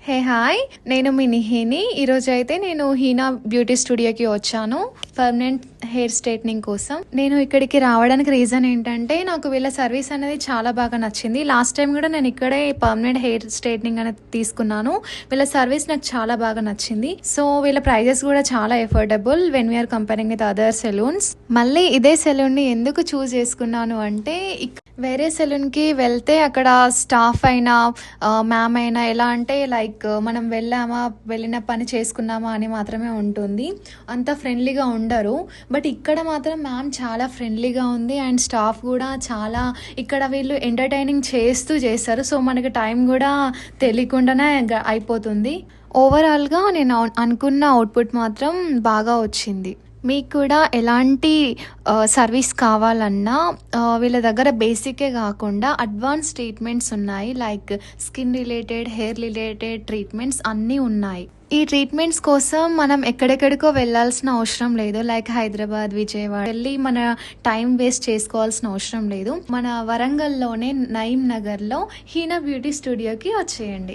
Hey hi, నేను మీ నిహిని. ఈరోజు అయితే నేను హీనా బ్యూటీ స్టూడియోకి వచ్చాను పర్మనెంట్ హెయిర్ స్ట్రైట్నింగ్ కోసం. నేను ఇక్కడికి రావడానికి రీజన్ ఏంటంటే నాకు వీళ్ళ సర్వీస్ అనేది చాలా బాగా నచ్చింది. లాస్ట్ టైం కూడా నేను ఇక్కడే పర్మనెంట్ హెయిర్ స్ట్రైట్నింగ్ అనేది తీసుకున్నాను. వీళ్ళ సర్వీస్ నాకు చాలా బాగా నచ్చింది. సో వీళ్ళ ప్రైజెస్ కూడా చాలా affordable when we are comparing with other salons. మళ్ళీ ఇదే సెలూన్ని ఎందుకు చూస్ చేసుకున్నాను అంటే వేరే సెలూన్కి వెళ్తే అక్కడ స్టాఫ్ అయినా మ్యామ్ అయినా ఎలా అంటే లైక్ మనం వెళ్ళిన పని చేసుకున్నామా అని మాత్రమే ఉంటుంది. అంత ఫ్రెండ్లీగా ఉండరు. బట్ ఇక్కడ మాత్రం మ్యామ్ చాలా ఫ్రెండ్లీగా ఉంది అండ్ స్టాఫ్ కూడా చాలా ఇక్కడ వీళ్ళు ఎంటర్టైనింగ్ చేస్తూ చేస్తారు. సో మనకి టైం కూడా తెలియకుండానే అయిపోతుంది. ఓవరాల్గా నేను అనుకున్న అవుట్పుట్ మాత్రం బాగా వచ్చింది. మీకు కూడా ఎలాంటి సర్వీస్ కావాలన్నా వీళ్ళ దగ్గర బేసికే కాకుండా అడ్వాన్స్ ట్రీట్మెంట్స్ ఉన్నాయి. Like skin related, hair related treatments అన్నీ ఉన్నాయి. ఈ ట్రీట్మెంట్స్ కోసం మనం ఎక్కడెక్కడికో వెళ్ళాల్సిన అవసరం లేదు. లైక్ హైదరాబాద్, విజయవాడ వెళ్ళి మన టైం వేస్ట్ చేసుకోవాల్సిన అవసరం లేదు. మన వరంగల్లోనే నయీం నగర్లో హీనా బ్యూటీ స్టూడియోకి వచ్చేయండి.